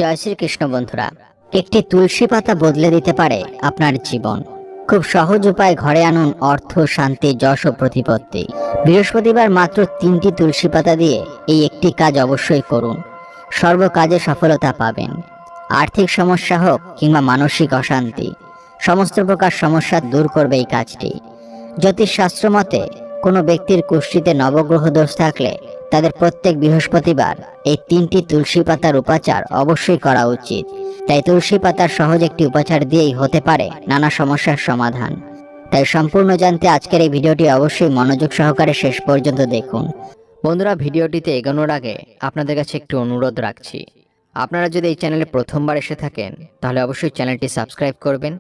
জয় শ্রীকৃষ্ণ বন্ধুরা। একটি তুলসী পাতা বদলে দিতে পারে আপনার জীবন। খুব সহজ উপায় ঘরে আনুন অর্থ, শান্তি, যশ ও প্রতিপত্তি। বৃহস্পতিবার মাত্র 3টি তুলসী পাতা দিয়ে এই একটি কাজ অবশ্যই করুন। সর্ব কাজে সফলতা পাবেন। আর্থিক সমস্যা হোক কিংবা মানসিক অশান্তি, সমস্ত প্রকার সমস্যা দূর করবে এই কাজটি। জ্যোতিষশাস্ত্র মতে কোনো ব্যক্তির কুষ্ঠিতে নবগ্রহ দোষ থাকলে তাদের প্রত্যেক বৃহস্পতিবার এই 3টি তুলসী পাতার উপাচার অবশ্যই করা উচিত। তাই তুলসী পাতার সহজ একটি উপাচার দিয়েই হতে পারে নানা সমস্যার সমাধান। তাই সম্পূর্ণ জানতে আজকের এই ভিডিওটি অবশ্যই মনোযোগ সহকারে শেষ পর্যন্ত দেখুন। বন্ধুরা, ভিডিওটিতে এগোনোর আগে আপনাদের কাছে একটু অনুরোধ রাখছি, আপনারা যদি এই চ্যানেলে প্রথমবার এসে থাকেন তাহলে অবশ্যই চ্যানেলটি সাবস্ক্রাইব করবেন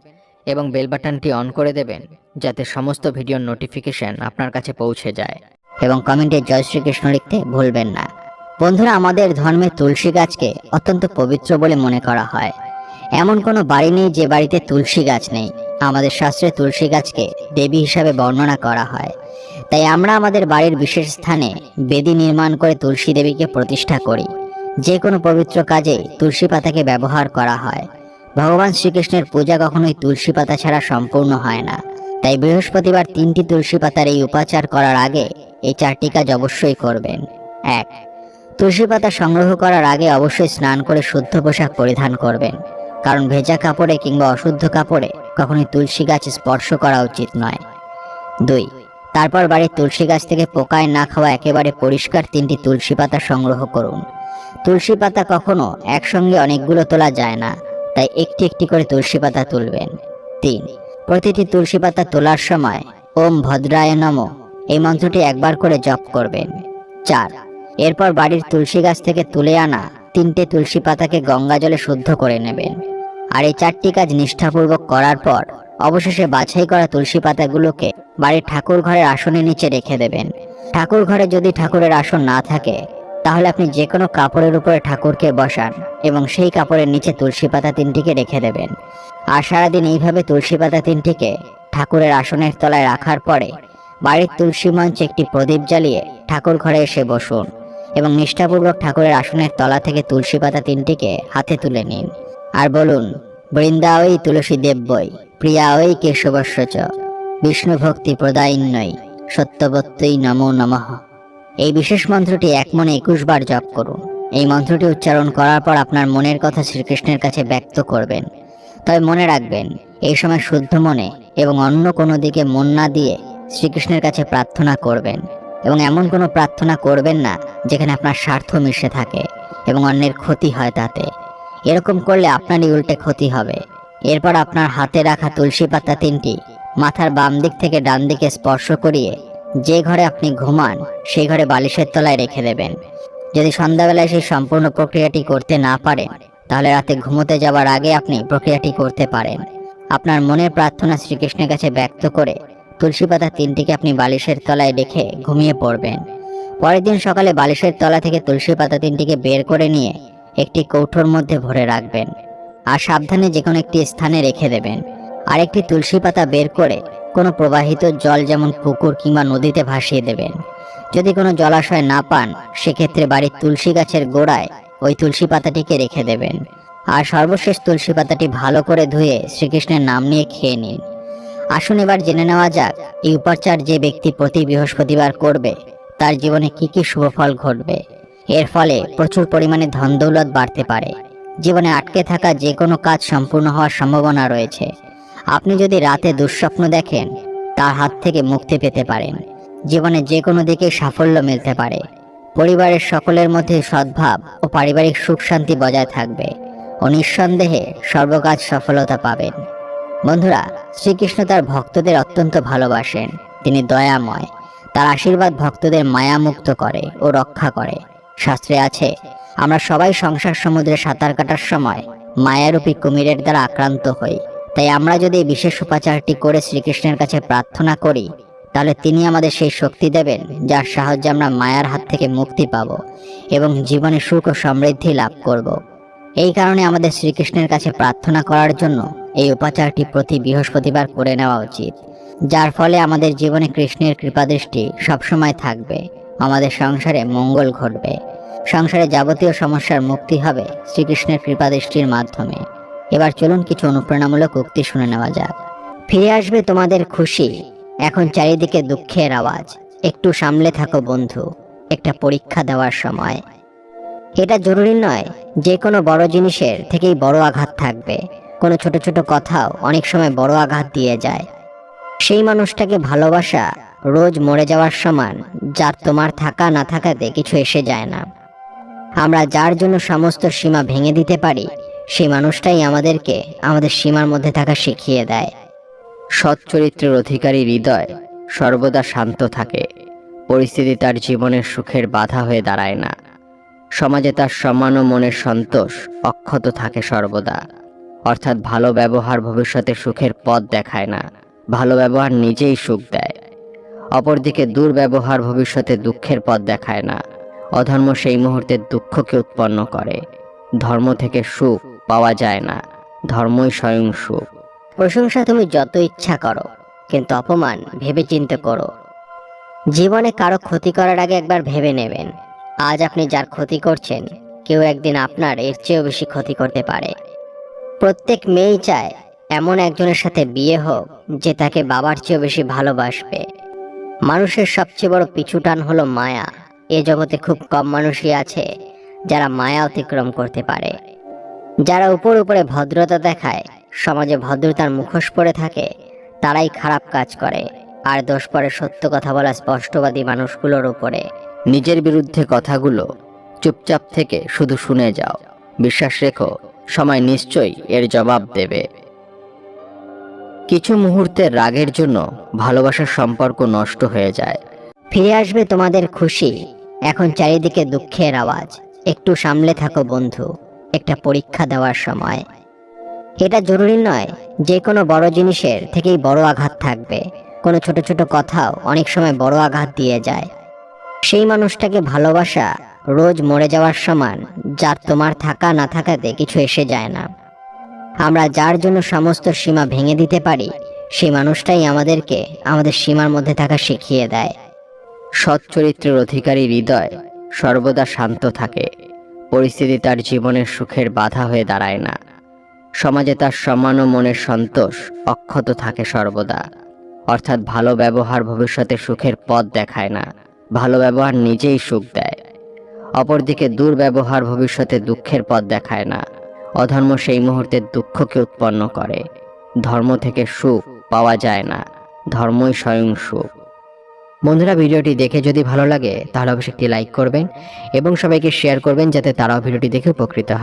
এবং বেল বাটনটি অন করে দেবেন, যাতে সমস্ত ভিডিওর নোটিফিকেশন আপনার কাছে পৌঁছে যায়। এবং কমেন্টে জয় শ্রীকৃষ্ণ লিখতে ভুলবেন না। বন্ধুরা, আমাদের ধর্মে তুলসী গাছকে অত্যন্ত পবিত্র বলে মনে করা হয়। এমন কোনো বাড়ি নেই যে বাড়িতে তুলসী গাছ নেই। আমাদের শাস্ত্রে তুলসী গাছকে দেবী হিসাবে বর্ণনা করা হয়। তাই আমরা আমাদের বাড়ির বিশেষ স্থানে বেদি নির্মাণ করে তুলসী দেবীকে প্রতিষ্ঠা করি। যে কোনো পবিত্র কাজে তুলসী পাতাকে ব্যবহার করা হয়। ভগবান শ্রীকৃষ্ণের পূজা কখনোই তুলসী পাতা ছাড়া সম্পূর্ণ হয় না। তাই বৃহস্পতিবার 3টি তুলসী পাতার এই উপাচার করার আগে এই 4টি কাজ অবশ্যই করবেন। 1. তুলসী পাতা সংগ্রহ করার আগে অবশ্যই স্নান করে শুদ্ধ পোশাক পরিধান করবেন, কারণ ভেজা কাপড়ে কিংবা অশুদ্ধ কাপড়ে কখনোই তুলসী গাছ স্পর্শ করা উচিত নয়। 2. তারপর বাড়ির তুলসী গাছ থেকে পোকায় না খাওয়া একেবারে পরিষ্কার 3টি তুলসী পাতা সংগ্রহ করুন। তুলসী পাতা কখনো একসঙ্গে অনেকগুলো তোলা যায় না, তাই একটি একটি করে তুলসী পাতা তুলবেন। 3. প্রতিটি তুলসী পাতা তোলার সময় ওম ভদ্রায় নমঃ এই মন্ত্রটি একবার করে জপ করবেন। 4. এরপর বাড়ির তুলসী গাছ থেকে তুলে আনা 3টে তুলসী পাতাকে গঙ্গা জলে শুদ্ধ করে নেবেন। আর এই 4টি কাজ নিষ্ঠাপূর্বক করার পর অবশেষে বাছাই করা তুলসী পাতাগুলোকে বাড়ির ঠাকুর ঘরের আসনের নিচে রেখে দেবেন। ঠাকুর ঘরে যদি ঠাকুরের আসন না থাকে তাহলে আপনি যে কোনো কাপড়ের উপরে ঠাকুরকে বসান এবং সেই কাপড়ের নিচে তুলসী পাতা 3টিকে রেখে দেবেন। আর সারাদিন এইভাবে তুলসী পাতা 3টিকে ঠাকুরের আসনের তলায় রাখার পরে বাড়ির তুলসী মঞ্চে একটি প্রদীপ জ্বালিয়ে ঠাকুর ঘরে এসে বসুন এবং নিষ্ঠাপূর্বক ঠাকুরের আসনের তলা থেকে তুলসী পাতা 3টিকে হাতে তুলে নিন আর বলুন, বৃন্দাওই তুলসী দেব্যই প্রিয়াওই কেশবস্য চ বিষ্ণু ভক্তি প্রদায়িন্যই সত্যবত্যই নমো নমঃ। এই বিশেষ মন্ত্রটি এক মনে 21 বার জপ করুন। এই মন্ত্রটি উচ্চারণ করার পর আপনার মনের কথা শ্রীকৃষ্ণের কাছে ব্যক্ত করবেন। তবে মনে রাখবেন, এই সময় শুদ্ধ মনে এবং অন্য কোনো দিকে মন না দিয়ে শ্রীকৃষ্ণের কাছে প্রার্থনা করবেন এবং এমন কোনো প্রার্থনা করবেন না যেখানে আপনার স্বার্থ মিশে থাকে এবং অন্যের ক্ষতি হয় তাতে। এরকম করলে আপনারই উল্টে ক্ষতি হবে। এরপর আপনার হাতে রাখা তুলসী পাতা 3টি মাথার বাম দিক থেকে ডান দিকে স্পর্শ করিয়ে যে ঘরে আপনি ঘুমান সেই ঘরে বালিশের তলায় রেখে দেবেন। যদি সন্ধ্যাবেলায় সেই সম্পূর্ণ প্রক্রিয়াটি করতে না পারেন তাহলে রাতে ঘুমোতে যাওয়ার আগে আপনি প্রক্রিয়াটি করতে পারেন। আপনার মনের প্রার্থনা শ্রীকৃষ্ণের কাছে ব্যক্ত করে তুলসী পাতা 3টিকে আপনি বালিশের তলায় রেখে ঘুমিয়ে পড়বেন। পরের দিন সকালে বালিশের তলা থেকে তুলসী পাতা 3টিকে বের করে নিয়ে একটি কৌটোর মধ্যে ভরে রাখবেন আর সাবধানে যে কোনো একটি স্থানে রেখে দেবেন। আর একটি তুলসী পাতা বের করে কোনো প্রবাহিত জল যেমন পুকুর কিংবা নদীতে ভাসিয়ে দেবেন। যদি কোনো জলাশয় না পান সেক্ষেত্রে বাড়ির তুলসী গাছের গোড়ায় ওই তুলসী পাতাটিকে রেখে দেবেন। আর সর্বশেষ তুলসী পাতাটি ভালো করে ধুয়ে শ্রীকৃষ্ণের নাম নিয়ে খেয়ে নিন। আসুন এবার জেনে নেওয়া যাক এই উপাচার যে ব্যক্তি প্রতি বৃহস্পতিবার করবে তার জীবনে কি কি শুভফল ঘটবে। এর ফলে প্রচুর পরিমাণে ধন দৌলত বাড়তে পারে। জীবনে আটকে থাকা যে কোনো কাজ সম্পূর্ণ হওয়ার সম্ভাবনা রয়েছে। আপনি যদি রাতে দুঃস্বপ্ন দেখেন তার হাত থেকে মুক্তি পেতে পারেন। জীবনে যে কোনো দিকে সাফল্য মিলতে পারে। পরিবারের সকলের মধ্যে সদ্ভাব ও পারিবারিক সুখ শান্তি বজায় থাকবে ও নিঃসন্দেহে সর্বকাজ সফলতা পাবেন। বন্ধুরা, শ্রীকৃষ্ণ তার ভক্তদের অত্যন্ত ভালোবাসেন। তিনি দয়াময়। তার আশীর্বাদ ভক্তদের মায়ামুক্ত করে ও রক্ষা করে। শাস্ত্রে আছে, আমরা সবাই সংসার সমুদ্রে সাঁতার কাটার সময় মায়ারূপী কুমিরের দ্বারা আক্রান্ত হই। তাই আমরা যদি এই বিশেষ উপাচারটি করে শ্রীকৃষ্ণের কাছে প্রার্থনা করি তাহলে তিনি আমাদের সেই শক্তি দেবেন যার সাহায্যে আমরা মায়ার হাত থেকে মুক্তি পাব এবং জীবনে সুখ ও সমৃদ্ধি লাভ করব। এই কারণে আমাদের শ্রীকৃষ্ণের কাছে প্রার্থনা করার জন্য এই উপাচারটি প্রতি বৃহস্পতিবার করে নেওয়া উচিত, যার ফলে আমাদের জীবনে কৃষ্ণের কৃপাদৃষ্টি সবসময় থাকবে, আমাদের সংসারে মঙ্গল ঘটবে। সংসারে যাবতীয় সমস্যার মুক্তি হবে শ্রীকৃষ্ণের কৃপা দৃষ্টির মাধ্যমে। এবার চলুন কিছু অনুপ্রেরণামূলক উক্তি শুনে নেওয়া যাক। ফিরে আসবে তোমাদের খুশি, এখন চারিদিকে দুঃখের আওয়াজ, একটু সামলে থাকো বন্ধু, একটা পরীক্ষা দেওয়ার সময়। এটা জরুরি নয় যে কোনো বড় জিনিসের থেকেই বড় আঘাত থাকবে, কোনো ছোট ছোট কথাও অনেক সময় বড় আঘাত দিয়ে যায়। সেই মানুষটাকে ভালোবাসা রোজ মরে যাওয়ার সমান, যার তোমার থাকা না থাকাতে কিছু এসে যায় না। আমরা যার জন্য সমস্ত সীমা ভেঙে দিতে পারি, সেই মানুষটাই আমাদেরকে আমাদের সীমার মধ্যে থাকা শিখিয়ে দেয়। সৎ চরিত্রের অধিকারী হৃদয় সর্বদা শান্ত থাকে, পরিস্থিতি তার জীবনের সুখের বাধা হয়ে দাঁড়ায় না। সমাজে তার সম্মান ও মনের সন্তোষ অক্ষত থাকে সর্বদা। অর্থাৎ ভালো ব্যবহার ভবিষ্যতে সুখের পথ দেখায় না, ভালো ব্যবহার নিজেই সুখ দেয়। অপরদিকে দুর্ব্যবহার ভবিষ্যতে দুঃখের পথ দেখায় না, অধর্ম সেই মুহূর্তে দুঃখকে উৎপন্ন করে। ধর্ম থেকে সুখ পাওয়া যায় না, ধর্মই স্বয়ং সুখ। প্রশংসা তুমি যত ইচ্ছা করো, কিন্তু অপমান ভেবেচিন্তে করো। জীবনে কারো ক্ষতি করার আগে একবার ভেবে নেবেন, আজ আপনি যার ক্ষতি করছেন, কেউ একদিন আপনার এর চেয়েও বেশি ক্ষতি করতে পারে। প্রত্যেক মেয়েই চায় এমন একজনের সাথে বিয়ে হোক যে তাকে বাবার চেয়েও বেশি ভালোবাসবে। মানুষের সবচেয়ে বড় পিছুটান হলো মায়া। এ জগতে খুব কম মানুষই আছে যারা মায়া অতিক্রম করতে পারে। যারা উপরে ভদ্রতা দেখায়, সমাজে ভদ্রতার মুখোশ পরে থাকে, তারাই খারাপ কাজ করে, আর দোষ পড়ে সত্য কথা বলা স্পষ্টবাদী মানুষগুলোর উপরে। নিজের বিরুদ্ধে কথাগুলো চুপচাপ থেকে শুধু শুনে যাও, বিশ্বাস রেখো সময় নিশ্চয়ই এর জবাব দেবে। কিছু মুহূর্তের রাগের জন্য ভালোবাসার সম্পর্ক নষ্ট হয়ে যায়। ফিরে আসবে তোমাদের খুশি, এখন চারিদিকে দুঃখের আওয়াজ, একটু সামলে থাকো বন্ধু, একটা পরীক্ষা দেওয়ার সময়। এটা জরুরি নয় যে কোনো বড় জিনিসের থেকেই বড় আঘাত থাকবে, কোনো ছোট ছোট কথাও অনেক সময় বড় আঘাত দিয়ে যায়। সেই মানুষটাকে ভালোবাসা রোজ মরে যাওয়ার সমান, যার তোমার থাকা না থাকাতে কিছু এসে যায় না। আমরা যার জন্য সমস্ত সীমা ভেঙে দিতে পারি, সেই মানুষটাই আমাদেরকে আমাদের সীমার মধ্যে থাকা শিখিয়ে দেয়। সৎ চরিত্রের অধিকারী হৃদয় সর্বদা শান্ত থাকে, পরিস্থিতি তার জীবনের সুখের বাধা হয়ে দাঁড়ায় না। সমাজে তার সম্মান ও মনের সন্তোষ অক্ষত থাকে সর্বদা। অর্থাৎ ভালো ব্যবহার ভবিষ্যতে সুখের পথ দেখায় না, ভালো ব্যবহার নিজেই সুখ দেয়। অপরদিকে দুর্ব্যবহার ভবিষ্যতে দুঃখের পথ দেখায় না, অধর্ম সেই মুহূর্তে দুঃখকে উৎপন্ন করে। ধর্ম থেকে সুখ পাওয়া যায় না, ধর্মই স্বয়ং সুখ। বন্ধুরা, ভিডিওটি দেখে যদি ভালো লাগে তাহলে অবশ্যই একটি লাইক করবেন এবং সবাইকে শেয়ার করবেন, যাতে তারাও ভিডিওটি দেখে উপকৃত হয়।